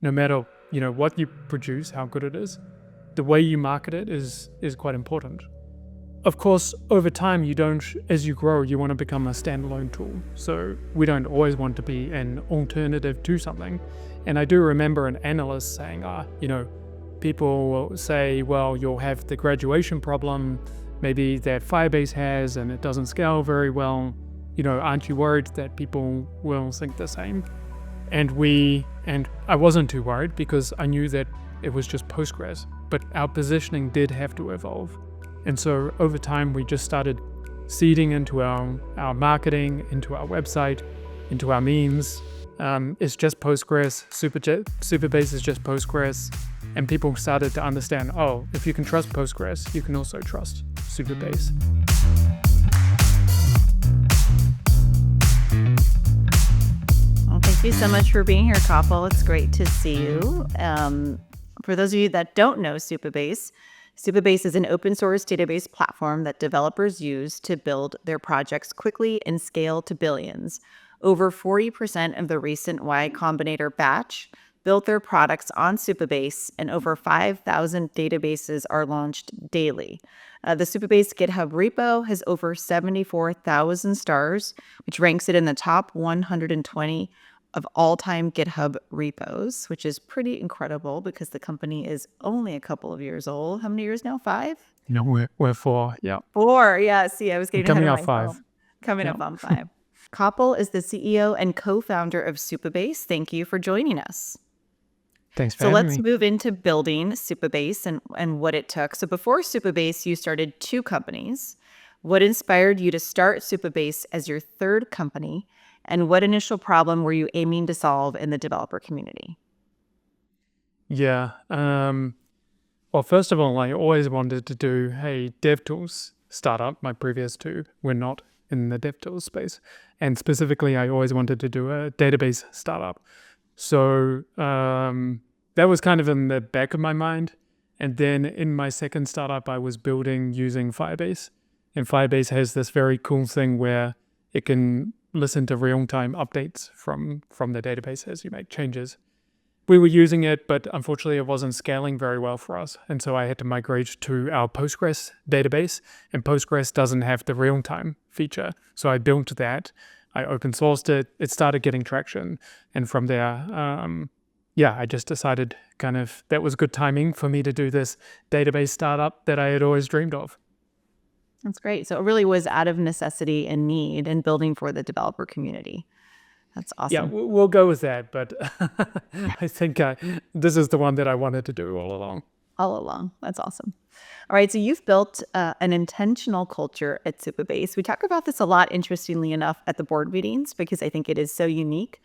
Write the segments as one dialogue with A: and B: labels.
A: no matter, what you produce, how good it is, the way you market it is quite important. Of course, over time, as you grow, you want to become a standalone tool. So we don't always want to be an alternative to something. And I do remember an analyst saying, people will say, well, you'll have the graduation problem, maybe that Firebase has, and it doesn't scale very well. Aren't you worried that people will think the same? And I wasn't too worried because I knew that it was just Postgres, but our positioning did have to evolve. And so over time, we just started seeding into our marketing, into our website, into our memes. It's just Postgres, Supabase is just Postgres. And people started to understand, if you can trust Postgres, you can also trust Supabase.
B: Well, thank you so much for being here, Koppel. It's great to see you. For those of you that don't know Supabase is an open source database platform that developers use to build their projects quickly and scale to billions. Over 40% of the recent Y Combinator batch built their products on Supabase, and over 5,000 databases are launched daily. The Supabase GitHub repo has over 74,000 stars, which ranks it in the top 120 of all-time GitHub repos, which is pretty incredible because the company is only a couple of years old. How many years now? 5?
A: No, we're 4, yeah.
B: 4, yeah. See, I was getting ahead of myself.
A: 5.
B: Coming up on 5. Koppel is the CEO and co-founder of Supabase. Thank you for joining us.
A: Thanks for having me.
B: So let's move into building Supabase and what it took. So before Supabase, you started 2 companies. What inspired you to start Supabase as your 3rd company? And what initial problem were you aiming to solve in the developer community?
A: Yeah. Well, first of all, I always wanted to do a DevTools startup. My previous 2 were not in the DevTools space. And specifically, I always wanted to do a database startup. So that was kind of in the back of my mind. And then in my second startup, I was building using Firebase. And Firebase has this very cool thing where it can listen to real-time updates from the database as you make changes. We were using it, but unfortunately it wasn't scaling very well for us. And so I had to migrate to our Postgres database, and Postgres doesn't have the real-time feature. So I built that. I open sourced it. It started getting traction. And from there, I just decided that was good timing for me to do this database startup that I had always dreamed of.
B: That's great. So it really was out of necessity and need and building for the developer community. That's awesome.
A: Yeah, we'll go with that. But I think this is the one that I wanted to do all along.
B: All along. That's awesome. All right. So you've built an intentional culture at Supabase. We talk about this a lot, interestingly enough, at the board meetings because I think it is so unique,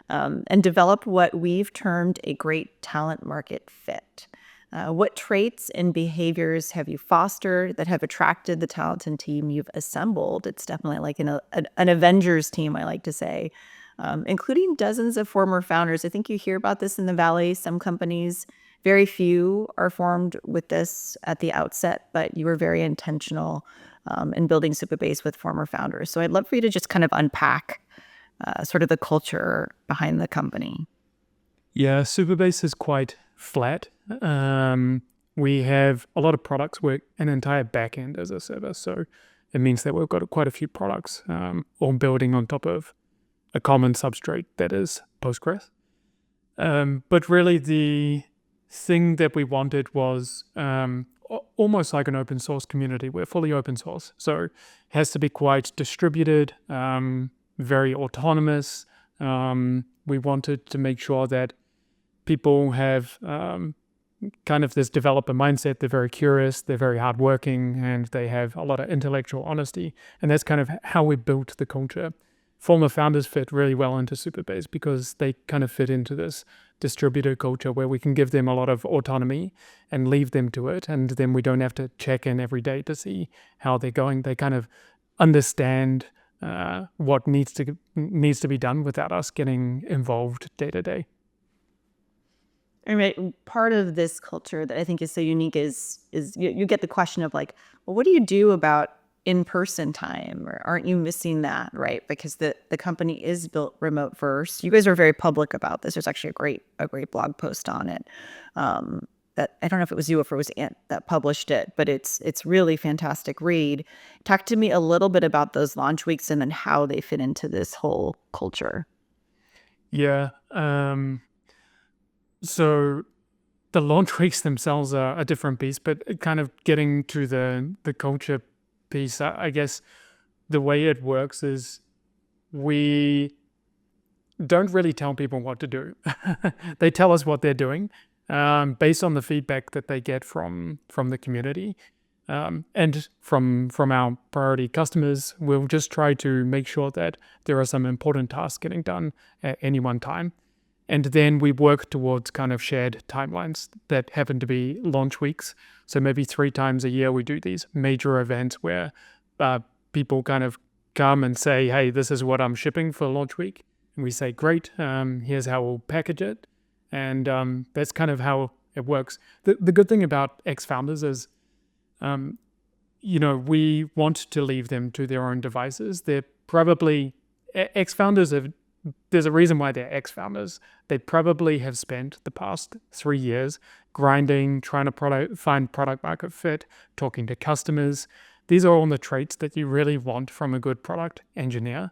B: and develop what we've termed a great talent market fit. What traits and behaviors have you fostered that have attracted the talented team you've assembled? It's definitely like an Avengers team, I like to say, including dozens of former founders. I think you hear about this in the Valley. Some companies, very few are formed with this at the outset, but you were very intentional in building Supabase with former founders. So I'd love for you to just kind of unpack sort of the culture behind the company.
A: Yeah, Supabase is quite flat. We have a lot of products. We're an entire backend as a service. So it means that we've got quite a few products all building on top of a common substrate that is Postgres. But really the thing that we wanted was almost like an open source community. We're fully open source. So it has to be quite distributed, very autonomous. We wanted to make sure that people have kind of this developer mindset. They're very curious, they're very hardworking, and they have a lot of intellectual honesty. And that's kind of how we built the culture. Former founders fit really well into Supabase because they kind of fit into this distributed culture where we can give them a lot of autonomy and leave them to it. And then we don't have to check in every day to see how they're going. They kind of understand what needs to be done without us getting involved day to day.
B: And part of this culture that I think is so unique is you get the question of like, well, what do you do about in-person time, or aren't you missing that, right? Because the company is built remote first. You guys are very public about this. There's actually a great blog post on it. That I don't know if it was you or if it was Ant that published it, but it's really fantastic read. Talk to me a little bit about those launch weeks and then how they fit into this whole culture.
A: Yeah. So the launch weeks themselves are a different piece, but kind of getting to the culture piece, I guess the way it works is we don't really tell people what to do. They tell us what they're doing based on the feedback that they get from the community and from our priority customers. We'll just try to make sure that there are some important tasks getting done at any one time. And then we work towards kind of shared timelines that happen to be launch weeks. So maybe 3 times a year we do these major events where people kind of come and say, hey, this is what I'm shipping for launch week. And we say, great, here's how we'll package it. And that's kind of how it works. The good thing about ex-founders is, we want to leave them to their own devices. They're probably, ex-founders have, there's a reason why they're ex-founders. They probably have spent the past 3 years grinding, trying to find product market fit, talking to customers. These are all the traits that you really want from a good product engineer.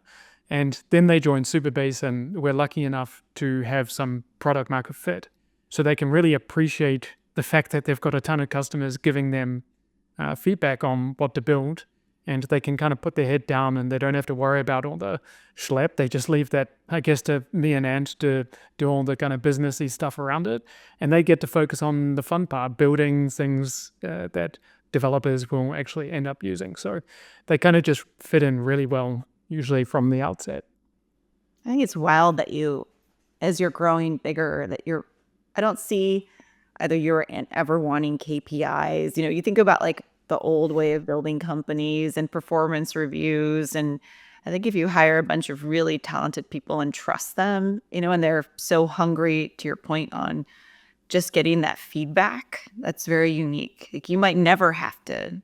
A: And then they join Supabase, and we're lucky enough to have some product market fit. So they can really appreciate the fact that they've got a ton of customers giving them feedback on what to build. And they can kind of put their head down and they don't have to worry about all the schlep. They just leave that, I guess, to me and Ant to do all the kind of businessy stuff around it. And they get to focus on the fun part, building things that developers will actually end up using. So they kind of just fit in really well, usually from the outset.
B: I think it's wild that you, as you're growing bigger, I don't see either you or Ant ever wanting KPIs. You think about like the old way of building companies and performance reviews. And I think if you hire a bunch of really talented people and trust them, and they're so hungry, to your point, on just getting that feedback, that's very unique. Like, you might never have to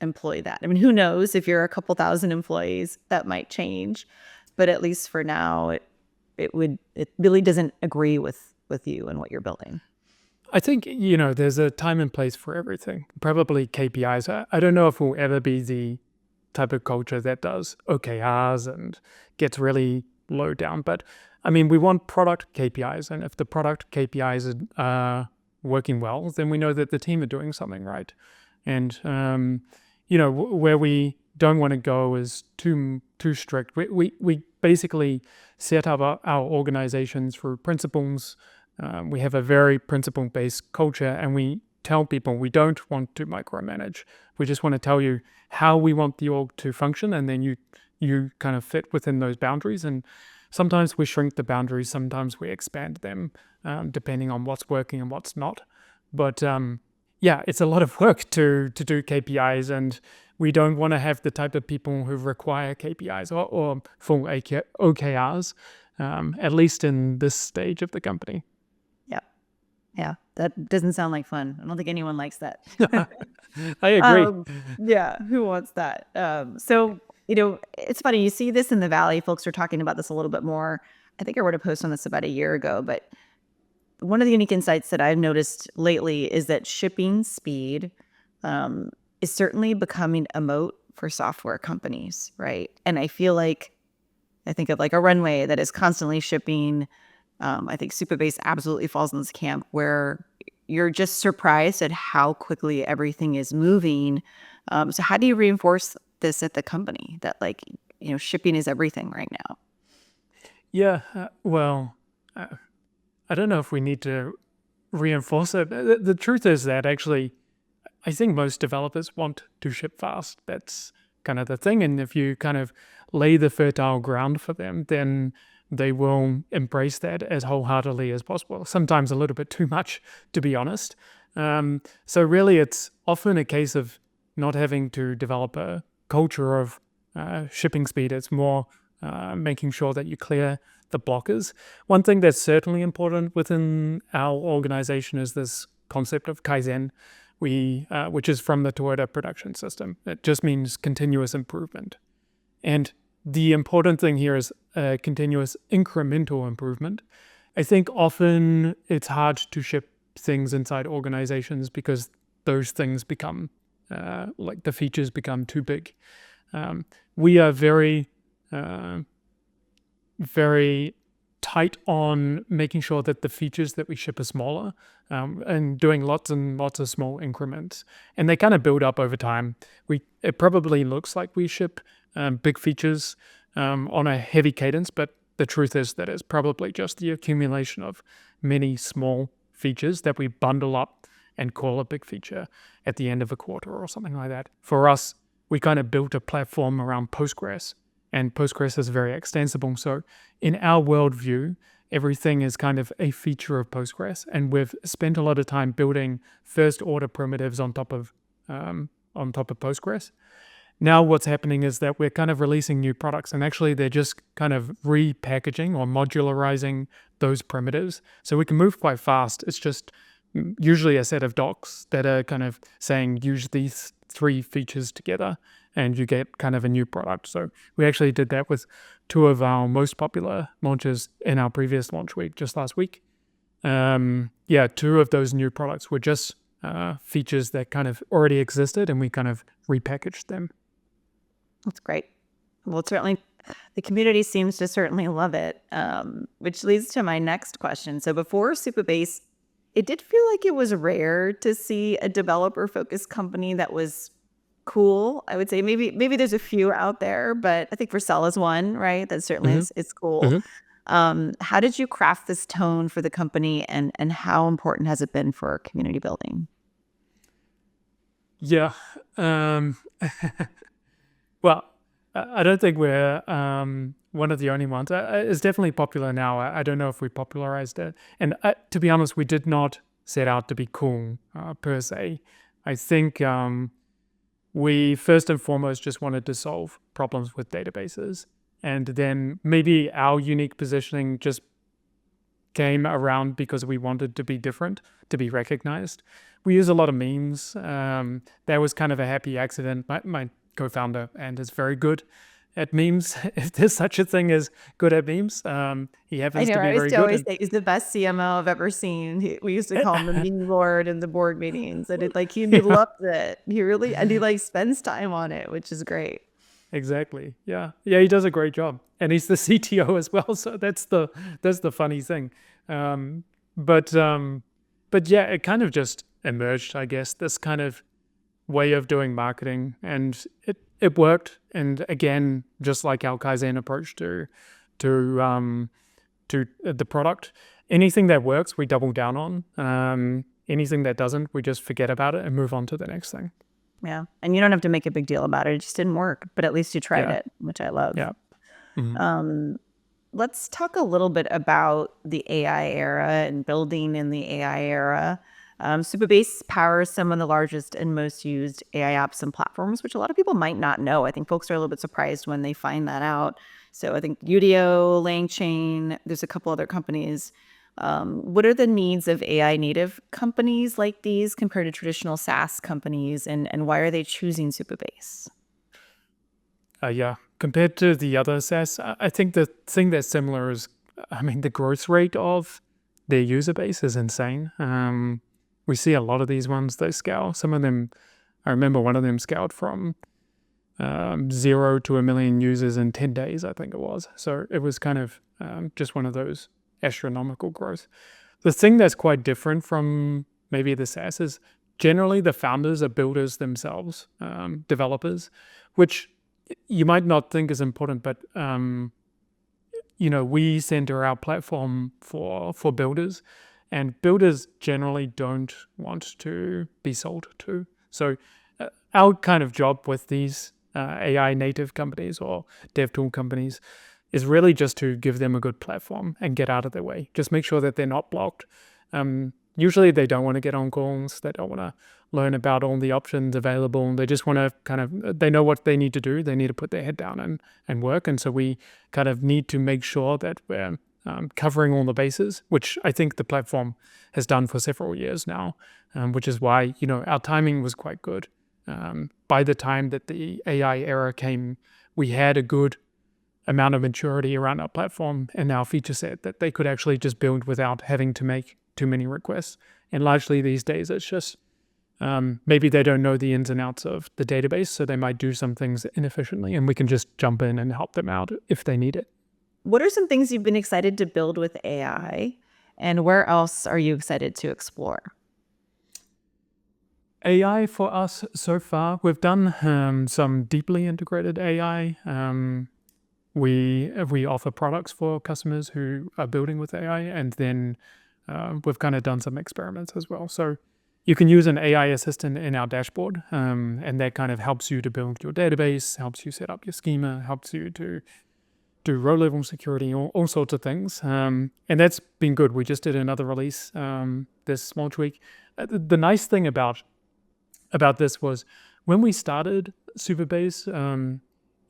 B: employ that. I mean, who knows, if you're a couple thousand employees, that might change. But at least for now, it really doesn't agree with you and what you're building.
A: I think, there's a time and place for everything. Probably KPIs. I don't know if we'll ever be the type of culture that does OKRs and gets really low down. But I mean, we want product KPIs. And if the product KPIs are working well, then we know that the team are doing something right. And, where we don't want to go is too strict. We basically set up our organizations through principles. We have a very principle-based culture, and we tell people we don't want to micromanage. We just want to tell you how we want the org to function, and then you kind of fit within those boundaries. And sometimes we shrink the boundaries, sometimes we expand them, depending on what's working and what's not. But it's a lot of work to do KPIs, and we don't want to have the type of people who require KPIs or full OKRs, at least in this stage of the company.
B: Yeah, that doesn't sound like fun. I don't think anyone likes that.
A: I agree.
B: Who wants that? So, it's funny. You see this in the Valley. Folks are talking about this a little bit more. I think I wrote a post on this about a year ago, but one of the unique insights that I've noticed lately is that shipping speed is certainly becoming a moat for software companies, right? And I think of like a runway that is constantly shipping. I think Supabase absolutely falls in this camp where you're just surprised at how quickly everything is moving. So how do you reinforce this at the company that shipping is everything right now?
A: Yeah, I don't know if we need to reinforce it. The truth is that actually, I think most developers want to ship fast. That's kind of the thing. And if you kind of lay the fertile ground for them, then they will embrace that as wholeheartedly as possible. Sometimes a little bit too much, to be honest. So really, it's often a case of not having to develop a culture of shipping speed. It's more making sure that you clear the blockers. One thing that's certainly important within our organization is this concept of Kaizen, which is from the Toyota production system. It just means continuous improvement. And the important thing here is continuous incremental improvement. I think often it's hard to ship things inside organizations because those things become, like the features become too big. We are very tight on making sure that the features that we ship are smaller, and doing lots and lots of small increments. And they kind of build up over time. It probably looks like we ship big features on a heavy cadence, but the truth is that it's probably just the accumulation of many small features that we bundle up and call a big feature at the end of a quarter or something like that. For us, we kind of built a platform around Postgres, and Postgres is very extensible. So in our worldview, everything is kind of a feature of Postgres, and we've spent a lot of time building first-order primitives on top of Postgres. Now what's happening is that we're kind of releasing new products, and actually they're just kind of repackaging or modularizing those primitives. So we can move quite fast. It's just usually a set of docs that are kind of saying use these 3 features together and you get kind of a new product. So we actually did that with 2 of our most popular launches in our previous launch week just last week. 2 of those new products were just features that kind of already existed, and we kind of repackaged them.
B: That's great. Well, certainly the community seems to certainly love it, which leads to my next question. So before Supabase, it did feel like it was rare to see a developer-focused company that was cool. I would say maybe there's a few out there, but I think Vercel is one, right? That certainly is cool. How did you craft this tone for the company, and how important has it been for community building?
A: Yeah. Well, I don't think we're one of the only ones. It's definitely popular now. I don't know if we popularized it. And to be honest, we did not set out to be cool per se. I think we first and foremost just wanted to solve problems with databases. And then maybe our unique positioning just came around because we wanted to be different, to be recognized. We use a lot of memes. That was kind of a happy accident. My co-founder and is very good at memes. If there's such a thing as good at memes, he happens to be very good.
B: I always say he's the best CMO I've ever seen. We used to call him the meme lord in the board meetings, and he loves it. He like spends time on it, which is great.
A: Exactly. Yeah. He does a great job, and he's the CTO as well. So that's the funny thing. But yeah, it kind of just emerged, I guess, this kind of way of doing marketing, and it worked. And again, just like our Kaizen approach to the product, anything that works we double down on. Anything that doesn't, we just forget about it and move on to the next thing.
B: Yeah, and you don't have to make a big deal about it. It just didn't work, but at least you tried it, which I love.
A: Yeah. Mm-hmm.
B: Let's talk a little bit about the AI era and building in the AI era. Supabase powers some of the largest and most used AI apps and platforms, which a lot of people might not know. I think folks are a little bit surprised when they find that out. So I think Udio, LangChain, there's a couple other companies. What are the needs of AI native companies like these compared to traditional SaaS companies, and why are they choosing Supabase?
A: Compared to the other SaaS, I think the thing that's similar is, the growth rate of their user base is insane. We see a lot of these ones, they scale. Some of them, I remember one of them scaled from 0 to 1 million users in 10 days, I think it was. So it was kind of just one of those astronomical growth. The thing that's quite different from maybe the SaaS is generally the founders are builders themselves, developers, which you might not think is important, but we center our platform for builders, and builders generally don't want to be sold to. So our kind of job with these AI native companies or dev tool companies is really just to give them a good platform and get out of their way. Just make sure that they're not blocked. Usually they don't want to get on calls. They don't want to learn about all the options available. They just want to they know what they need to do. They need to put their head down and work. And so we kind of need to make sure that we're covering all the bases, which I think the platform has done for several years now, which is why, our timing was quite good. By the time that the AI era came, we had a good amount of maturity around our platform and our feature set that they could actually just build without having to make too many requests. And largely these days, it's just maybe they don't know the ins and outs of the database, so they might do some things inefficiently, and we can just jump in and help them out if they need it.
B: What are some things you've been excited to build with AI, and where else are you excited to explore?
A: AI for us so far, we've done some deeply integrated AI. We offer products for customers who are building with AI, and then we've kind of done some experiments as well. So you can use an AI assistant in our dashboard, and that kind of helps you to build your database, helps you set up your schema, helps you to do row-level security, all sorts of things. And that's been good. We just did another release this small tweak. The nice thing about this was when we started Supabase,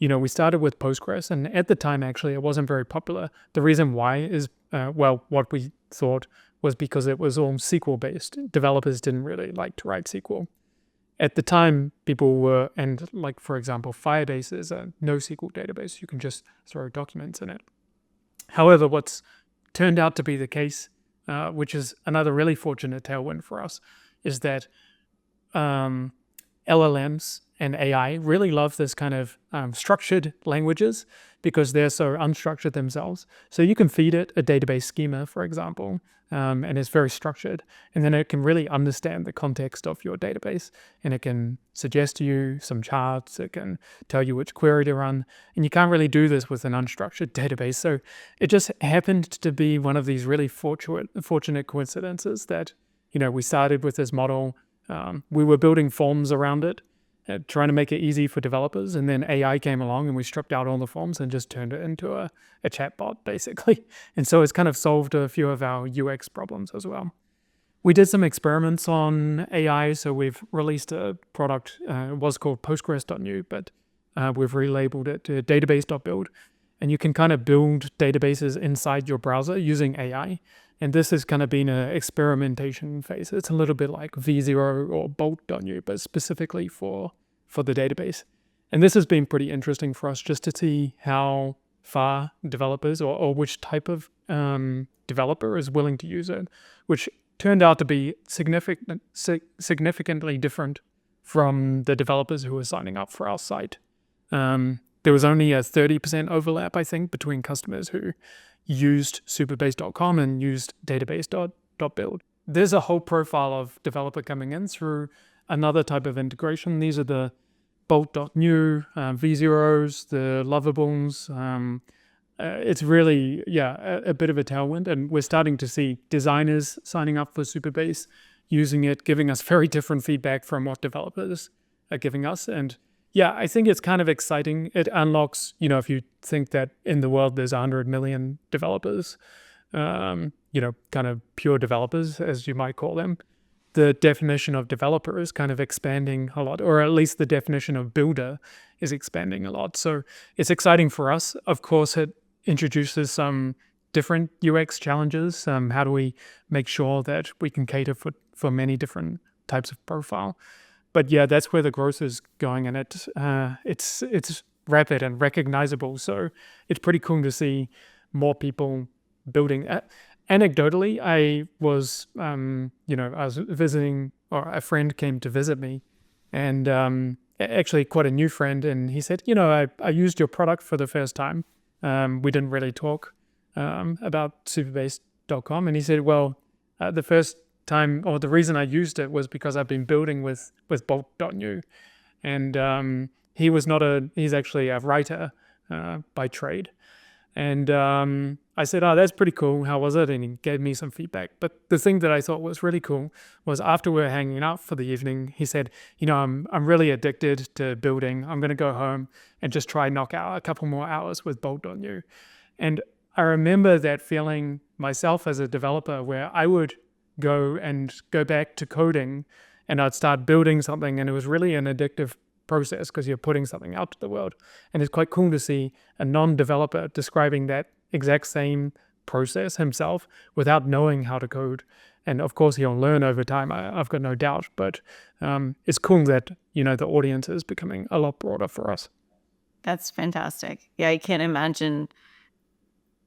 A: we started with Postgres, and at the time, actually, it wasn't very popular. The reason why is, what we thought was because it was all SQL-based. Developers didn't really like to write SQL. At the time, people were, and like, for example, Firebase is a NoSQL database. You can just throw documents in it. However, what's turned out to be the case, which is another really fortunate tailwind for us, is that LLMs and AI really love this kind of structured languages because they're so unstructured themselves. So you can feed it a database schema, for example, and it's very structured. And then it can really understand the context of your database, and it can suggest to you some charts. It can tell you which query to run. And you can't really do this with an unstructured database. So it just happened to be one of these really fortunate coincidences that, we started with this model. We were building forms around it, trying to make it easy for developers. And then AI came along and we stripped out all the forms and just turned it into a chatbot, basically. And so it's kind of solved a few of our UX problems as well. We did some experiments on AI. So we've released a product, it was called Postgres.new, but we've relabeled it to database.build. And you can kind of build databases inside your browser using AI. And this has kind of been an experimentation phase. It's a little bit like V0 or Bolt.new, but specifically for the database. And this has been pretty interesting for us just to see how far developers or which type of developer is willing to use it, which turned out to be significantly different from the developers who were signing up for our site. There was only a 30% overlap, I think, between customers who used Supabase.com and used database.build. There's a whole profile of developer coming in through another type of integration. These are the Bolt.new, V0s, the Lovables. It's really, a bit of a tailwind. And we're starting to see designers signing up for Supabase, using it, giving us very different feedback from what developers are giving us. And yeah, I think it's kind of exciting. It unlocks, if you think that in the world there's 100 million developers, kind of pure developers, as you might call them, the definition of developer is kind of expanding a lot, or at least the definition of builder is expanding a lot. So it's exciting for us. Of course, it introduces some different UX challenges. How do we make sure that we can cater for many different types of profile? But yeah, that's where the growth is going, and it's rapid and recognizable. So it's pretty cool to see more people building. Anecdotally, I was visiting, or a friend came to visit me, and actually quite a new friend, and he said, I used your product for the first time. We didn't really talk about Supabase.com, and he said, well, the first time, or the reason I used it was because I've been building with Bolt.new, and he's actually a writer by trade, and I said, oh, that's pretty cool, how was it? And he gave me some feedback. But the thing that I thought was really cool was after we were hanging out for the evening, he said, I'm really addicted to building. I'm going to go home and just try knock out a couple more hours with Bolt.new. And I remember that feeling myself as a developer, where I would go back to coding and I'd start building something, and it was really an addictive process because you're putting something out to the world. And it's quite cool to see a non-developer describing that exact same process himself without knowing how to code. And of course, he'll learn over time, I've got no doubt. But it's cool that, the audience is becoming a lot broader for us.
B: That's fantastic. Yeah, I can't imagine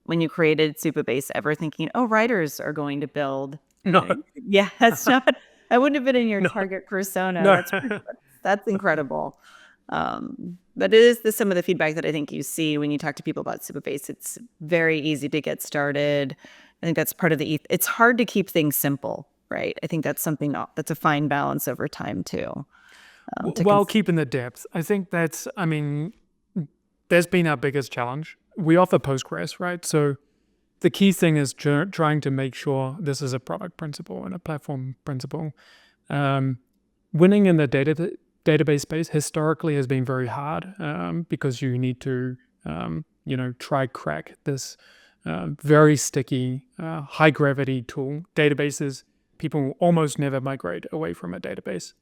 B: when you created Supabase ever thinking, oh, writers are going to build.
A: No,
B: Yeah, that's not, I wouldn't have been in your
A: no,
B: target persona.
A: no.
B: That's incredible. But it is some of the feedback that I think you see when you talk to people about Supabase. It's very easy to get started. I think that's part of the, it's hard to keep things simple, right? I think that's something that's a fine balance over time too.
A: While keeping the depth. I think that's, there's been our biggest challenge. We offer Postgres, right? So the key thing is trying to make sure this is a product principle and a platform principle. Winning in the database space historically has been very hard because you need to, crack this very sticky, high gravity tool. Databases, people almost never migrate away from a database.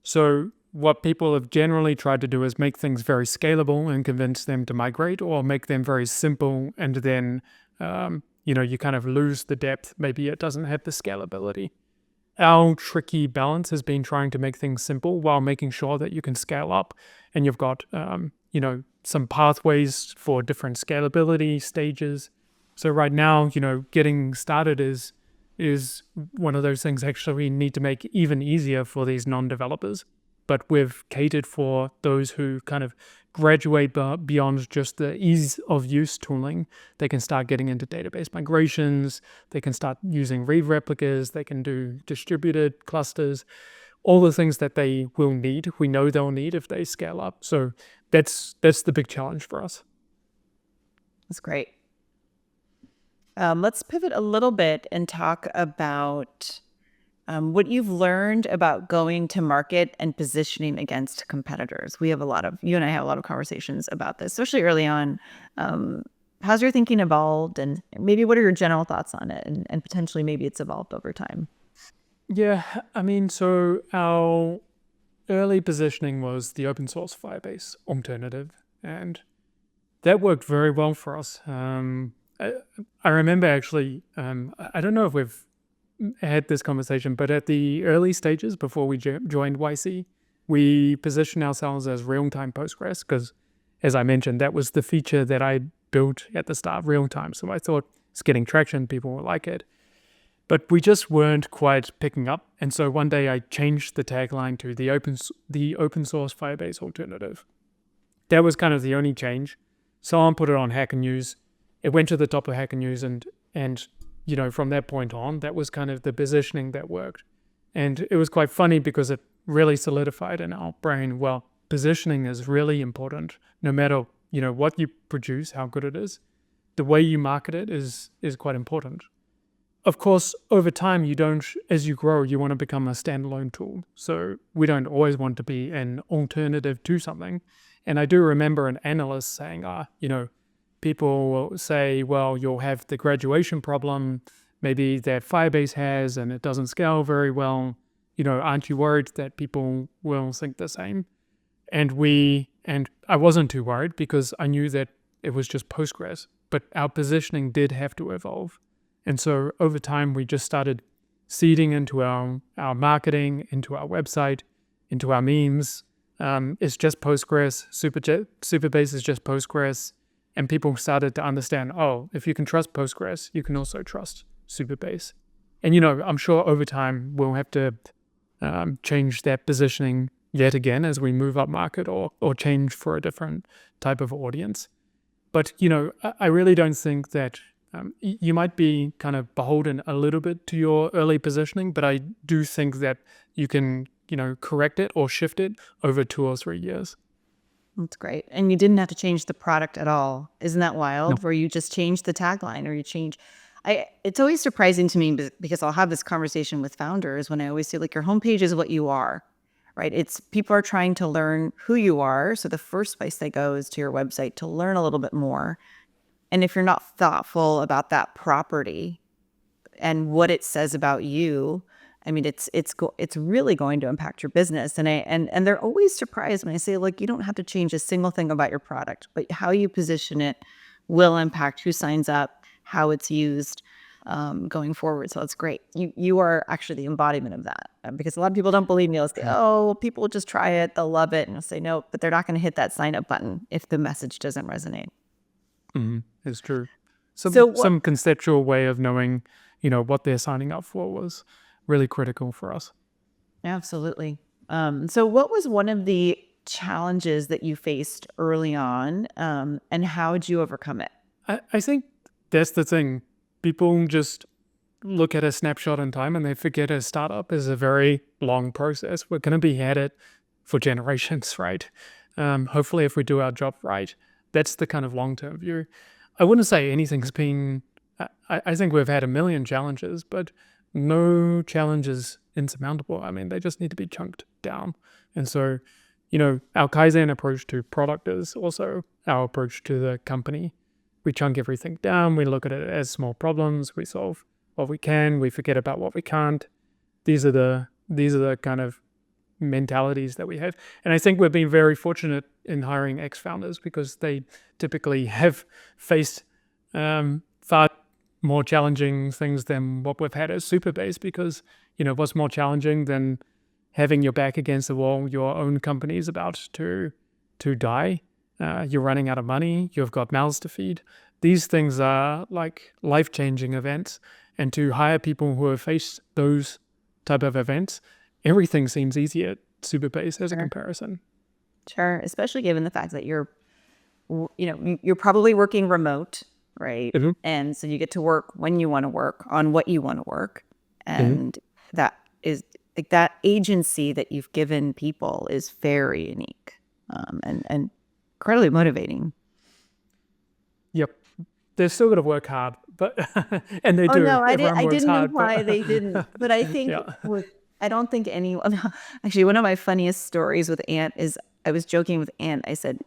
A: So what people have generally tried to do is make things very scalable and convince them to migrate, or make them very simple and then, you kind of lose the depth. Maybe it doesn't have the scalability. Our tricky balance has been trying to make things simple while making sure that you can scale up, and you've got, some pathways for different scalability stages. So right now, getting started is one of those things actually we need to make even easier for these non-developers. But we've catered for those who kind of graduate beyond just the ease of use tooling. They can start getting into database migrations. They can start using read replicas. They can do distributed clusters, all the things that they will need. We know they'll need if they scale up. So that's the big challenge for us.
B: That's great. Let's pivot a little bit and talk about what you've learned about going to market and positioning against competitors. You and I have a lot of conversations about this, especially early on. How's your thinking evolved, and maybe what are your general thoughts on it, and potentially maybe it's evolved over time?
A: Yeah, so our early positioning was the open source Firebase alternative, and that worked very well for us. I remember actually, I don't know if we've had this conversation, but at the early stages before we joined YC, we positioned ourselves as real-time Postgres because, as I mentioned, that was the feature that I built at the start, real-time. So I thought it's getting traction, people will like it. But we just weren't quite picking up. And so one day I changed the tagline to the open source Firebase alternative. That was kind of the only change. Someone put it on Hacker News. It went to the top of Hacker News, and from that point on, that was kind of the positioning that worked. And it was quite funny because it really solidified in our brain, well, positioning is really important. No matter, what you produce, how good it is, the way you market it is quite important. Of course, over time, as you grow, you want to become a standalone tool. So we don't always want to be an alternative to something. And I do remember an analyst saying, people will say, well, you'll have the graduation problem, maybe that Firebase has, and it doesn't scale very well. Aren't you worried that people will think the same? And I wasn't too worried because I knew that it was just Postgres, but our positioning did have to evolve. And so over time, we just started seeding into our marketing, into our website, into our memes. It's just Postgres. Supabase is just Postgres. And people started to understand, if you can trust Postgres, you can also trust Supabase. And, I'm sure over time we'll have to change that positioning yet again as we move up market or change for a different type of audience. But, I really don't think that you might be kind of beholden a little bit to your early positioning, but I do think that you can, correct it or shift it over 2 or 3 years.
B: That's great. And you didn't have to change the product at all. Isn't that wild?
A: No.
B: Where you just change the tagline or you change. It's always surprising to me because I'll have this conversation with founders when I always say, like, your homepage is what you are, right? It's people are trying to learn who you are. So the first place they go is to your website to learn a little bit more. And if you're not thoughtful about that property and what it says about you, it's really going to impact your business. And they're always surprised when I say, look, you don't have to change a single thing about your product, but how you position it will impact who signs up, how it's used going forward. So it's great. You are actually the embodiment of that, because a lot of people don't believe me. They'll say, oh, people will just try it, they'll love it, and I'll say no, but they're not going to hit that sign up button if the message doesn't resonate.
A: It's true.
B: So what?
A: Some conceptual way of knowing, what they're signing up for was really critical for us.
B: Absolutely. So what was one of the challenges that you faced early on, and how did you overcome it?
A: I think that's the thing. People just look at a snapshot in time and they forget a startup is a very long process. We're going to be at it for generations, right? Hopefully, if we do our job right, that's the kind of long-term view. I wouldn't say anything's been, I think we've had a million challenges, but no challenges insurmountable. I mean, they just need to be chunked down. And so, our Kaizen approach to product is also our approach to the company. We chunk everything down. We look at it as small problems. We solve what we can. We forget about what we can't. These are the kind of mentalities that we have. And I think we've been very fortunate in hiring ex-founders because they typically have faced far more challenging things than what we've had at Supabase, because, what's more challenging than having your back against the wall, your own company is about to die. You're running out of money. You've got mouths to feed. These things are like life-changing events. And to hire people who have faced those type of events, everything seems easier at Supabase as a comparison.
B: Sure, especially given the fact that you're probably working remote, right?
A: Mm-hmm.
B: And so you get to work when you want to work on what you want to work, and that is like that agency that you've given people is very unique, and incredibly motivating.
A: Yep. They're still going to work hard, but and they
B: Oh
A: do.
B: no, I
A: Everyone works
B: didn't
A: hard,
B: imply they didn't, but I think
A: yeah.
B: I don't think anyone. Actually, one of my funniest stories with Ant is I was joking with Ant. I said,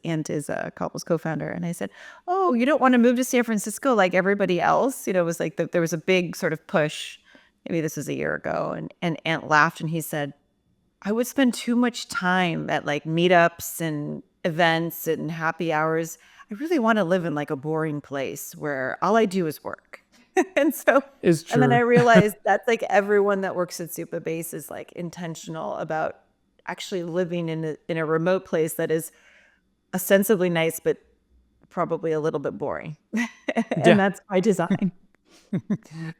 B: Ant is Copple's co-founder, and I said, "Oh, you don't want to move to San Francisco like everybody else?" It was like there was a big sort of push. Maybe this was a year ago, and Ant laughed and he said, "I would spend too much time at like meetups and events and happy hours. I really want to live in like a boring place where all I do is work." And so,
A: It's true.
B: and then I realized that's like everyone that works at Supabase is like intentional about actually living in a remote place that is ostensibly nice, but probably a little bit boring. And that's by design.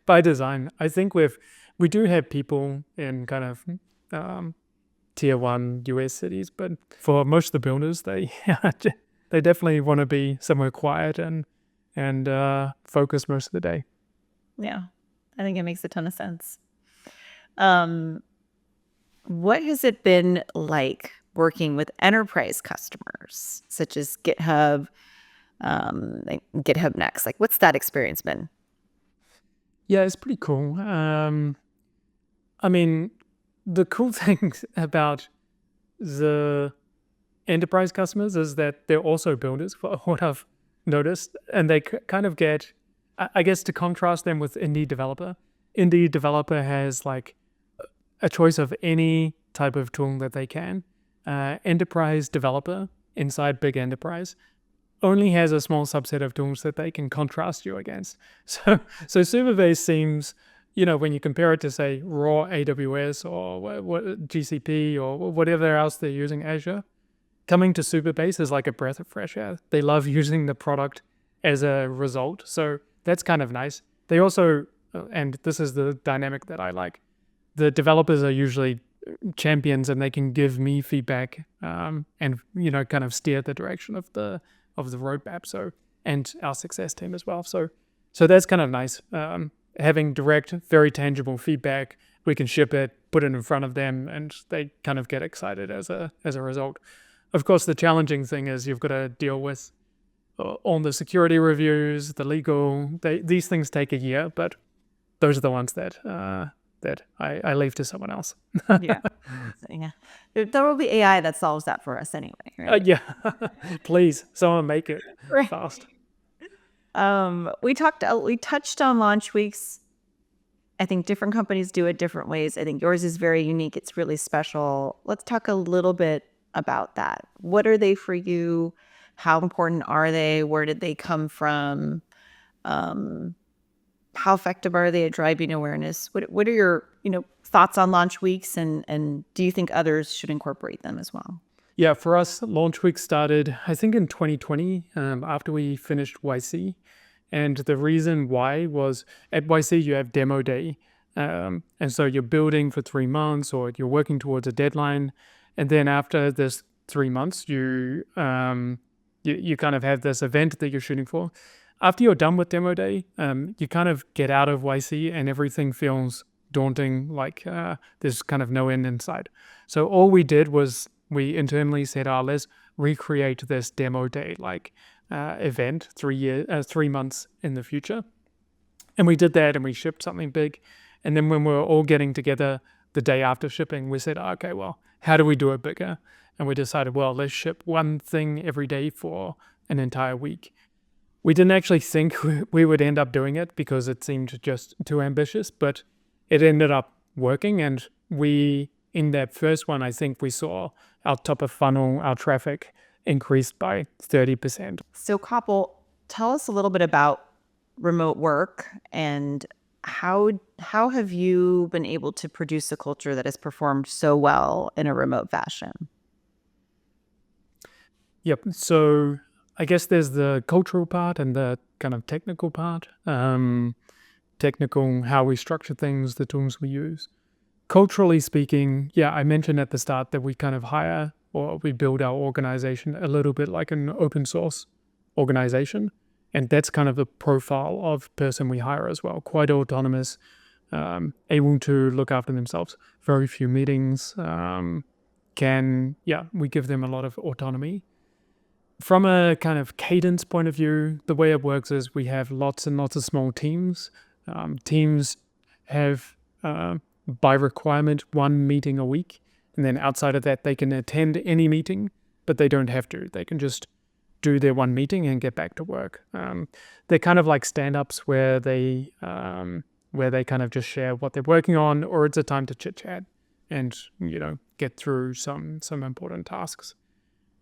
A: By design. I think we do have people in kind of tier 1 US cities, but for most of the builders, they definitely want to be somewhere quiet and focus most of the day.
B: Yeah, I think it makes a ton of sense. What has it been like working with enterprise customers, such as GitHub, like GitHub Next? Like, what's that experience been?
A: Yeah, it's pretty cool. I mean, the cool thing about the enterprise customers is that they're also builders, for what I've noticed, and they kind of get, I guess, to contrast them with indie developer has like a choice of any type of tool that they can. Enterprise developer inside big enterprise only has a small subset of tools that they can contrast you against. So Supabase seems, when you compare it to, say, raw AWS or GCP or whatever else they're using, Azure, coming to Supabase is like a breath of fresh air. They love using the product as a result. So that's kind of nice. They also, and this is the dynamic that I like, the developers are usually champions and they can give me feedback and, kind of steer the direction of the roadmap. So, and our success team as well. So that's kind of nice. Having direct, very tangible feedback, we can ship it, put it in front of them, and they kind of get excited as a result. Of course, the challenging thing is you've got to deal with all the security reviews, the legal. These things take a year, but those are the ones that I leave to someone else.
B: Yeah. There will be AI that solves that for us anyway, right?
A: Yeah. Please, someone make it
B: Right.
A: fast.
B: We touched on launch weeks. I think different companies do it different ways. I think yours is very unique. It's really special. Let's talk a little bit about that. What are they for you? How important are they? Where did they come from? How effective are they at driving awareness? What are your thoughts on launch weeks, and do you think others should incorporate them as well?
A: Yeah, for us, launch week started, I think, in 2020 after we finished YC. And the reason why was at YC, you have demo day. And so you're building for 3 months or you're working towards a deadline. And then after this 3 months, you kind of have this event that you're shooting for. After you're done with demo day, you kind of get out of YC and everything feels daunting, like there's kind of no end in sight. So all we did was we internally said, let's recreate this demo day event 3 months in the future. And we did that and we shipped something big. And then when we were all getting together the day after shipping, we said, okay, well, how do we do it bigger? And we decided, well, let's ship one thing every day for an entire week. We didn't actually think we would end up doing it because it seemed just too ambitious, but it ended up working. And in that first one, I think we saw our top of funnel, our traffic increased by 30%.
B: So Koppel, tell us a little bit about remote work and how have you been able to produce a culture that has performed so well in a remote fashion?
A: Yep. So I guess there's the cultural part and the kind of technical part. Technical, how we structure things, the tools we use. Culturally speaking, yeah, I mentioned at the start that we kind of hire or we build our organization a little bit like an open source organization. And that's kind of the profile of person we hire as well. Quite autonomous, able to look after themselves. Very few meetings. We give them a lot of autonomy. From a kind of cadence point of view, the way it works is we have lots and lots of small teams. Teams have, by requirement, one meeting a week. And then outside of that, they can attend any meeting, but they don't have to. They can just do their one meeting and get back to work. They're kind of like stand-ups where they kind of just share what they're working on, or it's a time to chit-chat and, get through some important tasks.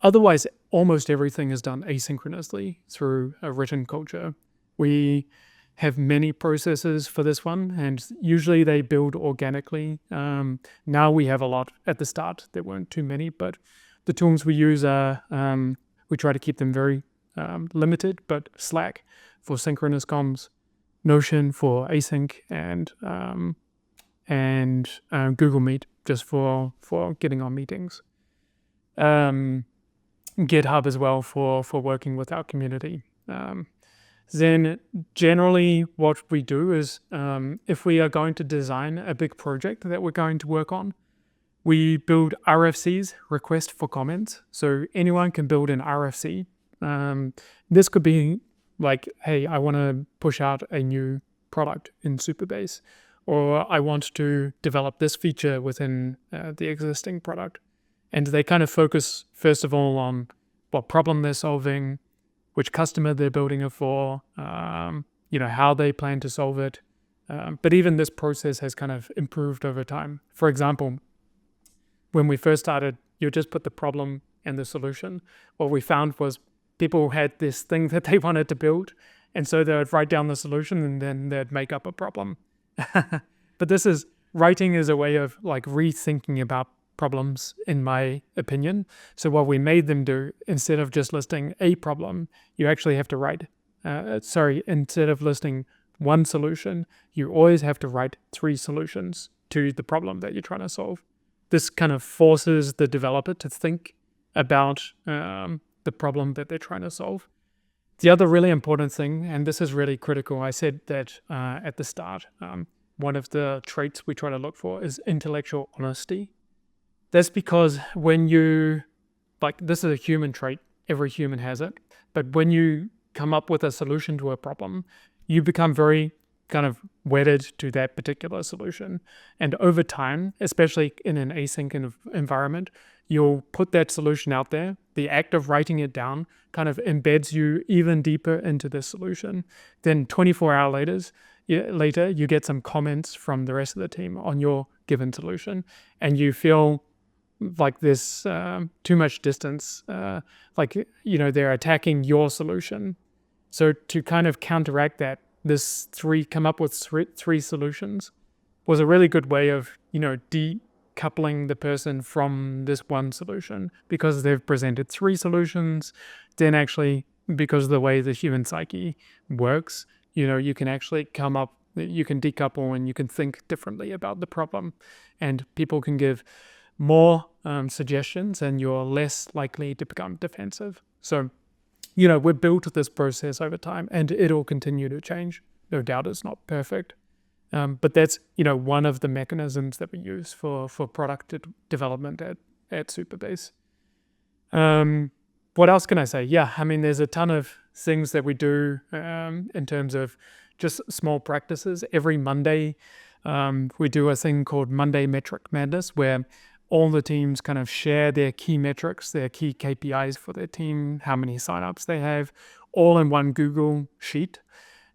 A: Otherwise, almost everything is done asynchronously through a written culture. We have many processes for this one, and usually they build organically. Now we have a lot at the start. There weren't too many, but the tools we use are, we try to keep them very limited, but Slack for synchronous comms, Notion for async, and Google Meet just for getting on meetings. GitHub as well for working with our community. Then generally what we do is if we are going to design a big project that we're going to work on, we build RFCs, request for comments. So anyone can build an RFC. This could be like, hey, I want to push out a new product in Supabase, or I want to develop this feature within the existing product. And they kind of focus, first of all, on what problem they're solving, which customer they're building it for, how they plan to solve it. But even this process has kind of improved over time. For example, when we first started, you just put the problem and the solution. What we found was people had this thing that they wanted to build, and so they would write down the solution and then they'd make up a problem. But writing is a way of like rethinking about problems, in my opinion. So what we made them do, instead of just listing a problem, you actually have to write, instead of listing one solution, you always have to write 3 solutions to the problem that you're trying to solve. This kind of forces the developer to think about the problem that they're trying to solve. The other really important thing, and this is really critical, I said that at the start, one of the traits we try to look for is intellectual honesty. That's because when this is a human trait, every human has it, but when you come up with a solution to a problem, you become very kind of wedded to that particular solution. And over time, especially in an async environment, you'll put that solution out there. The act of writing it down kind of embeds you even deeper into the solution. Then 24 hours later, you get some comments from the rest of the team on your given solution, and you feel like there's too much distance, they're attacking your solution. So to kind of counteract that, come up with three solutions was a really good way of, decoupling the person from this one solution, because they've presented three solutions. Then actually, because of the way the human psyche works, you can actually you can decouple and you can think differently about the problem, and people can give more suggestions, and you're less likely to become defensive. So, we've built this process over time, and it'll continue to change. No doubt it's not perfect. But that's, one of the mechanisms that we use for product development at Supabase. What else can I say? Yeah, I mean, there's a ton of things that we do in terms of just small practices. Every Monday, we do a thing called Monday Metric Madness, where all the teams kind of share their key metrics, their key KPIs for their team, how many signups they have, all in one Google sheet.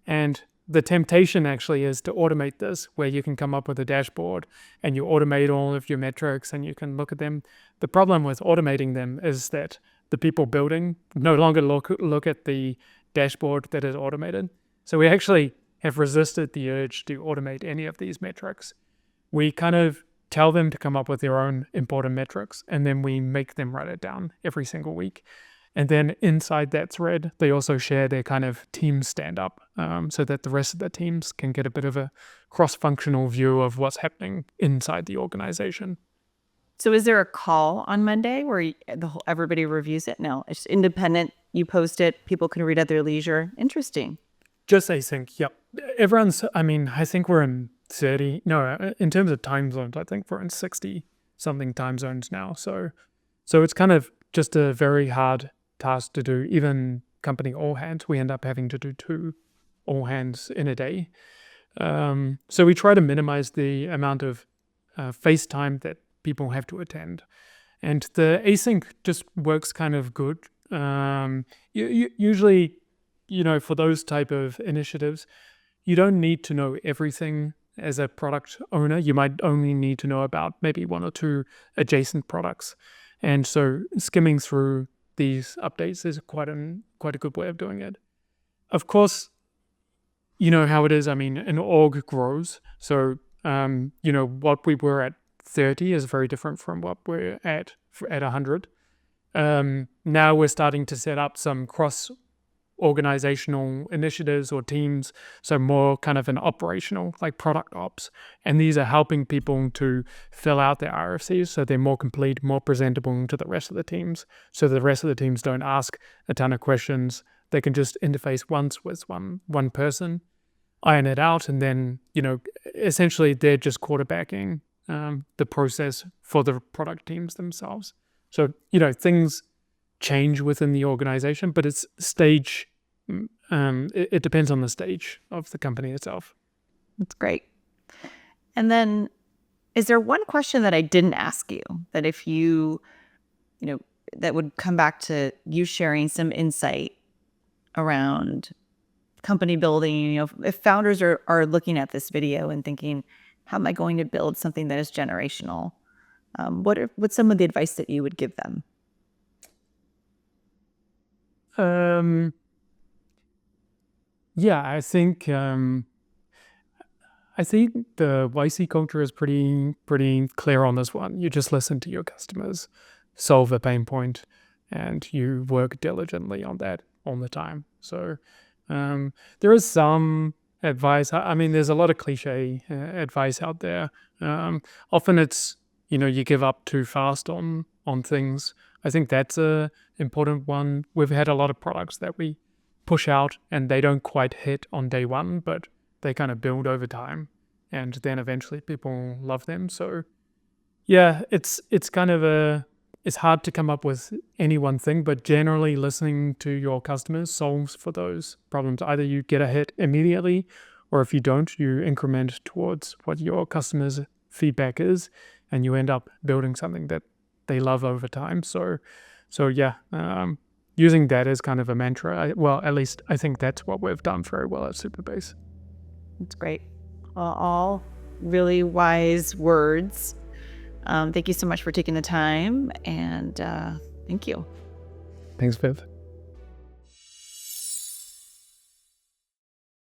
A: And the temptation actually is to automate this, where you can come up with a dashboard and you automate all of your metrics and you can look at them. The problem with automating them is that the people building no longer look at the dashboard that is automated. So we actually have resisted the urge to automate any of these metrics. We kind of tell them to come up with their own important metrics, and then we make them write it down every single week. And then inside that thread, they also share their kind of team stand-up, so that the rest of the teams can get a bit of a cross-functional view of what's happening inside the organization.
B: So is there a call on Monday where everybody reviews it? No, it's independent. You post it. People can read at their leisure. Interesting.
A: Just async, yep. I think we're in 30, no, in terms of time zones, I think we're in 60-something time zones now. So it's kind of just a very hard task to do. Even company all hands, we end up having to do 2 all hands in a day. So we try to minimize the amount of face time that people have to attend. And the async just works kind of good. Usually, for those type of initiatives, you don't need to know everything as a product owner. You might only need to know about maybe 1 or 2 adjacent products. And so skimming through these updates is quite a good way of doing it. Of course, you know how it is. I mean, an org grows. So, what we were at 30 is very different from what we're at 100. Now we're starting to set up some cross-organizational initiatives or teams, so more kind of an operational, like product ops. And these are helping people to fill out their RFCs so they're more complete, more presentable to the rest of the teams, so the rest of the teams don't ask a ton of questions. They can just interface once with one person, iron it out, and then, essentially they're just quarterbacking the process for the product teams themselves. So, things change within the organization, but it's stage, it depends on the stage of the company itself.
B: That's great. And then, is there one question that I didn't ask you that if you, that would come back to you sharing some insight around company building? If founders are looking at this video and thinking, how am I going to build something that is generational? What's some of the advice that you would give them?
A: Yeah, I think the YC culture is pretty clear on this one. You just listen to your customers, solve a pain point, and you work diligently on that all the time. So there is some advice. I mean, there's a lot of cliche advice out there. Often it's, you give up too fast on things. I think that's a important one. We've had a lot of products that we push out and they don't quite hit on day one, but they kind of build over time, and then eventually people love them. So yeah, it's kind of it's hard to come up with any one thing, but generally listening to your customers solves for those problems. Either you get a hit immediately, or if you don't, you increment towards what your customers' feedback is, and you end up building something that they love over time. So yeah, using that as kind of a mantra. At least I think that's what we've done very well at Supabase.
B: That's great. Well, all really wise words. Thank you so much for taking the time, and thank you.
A: Thanks, Viv.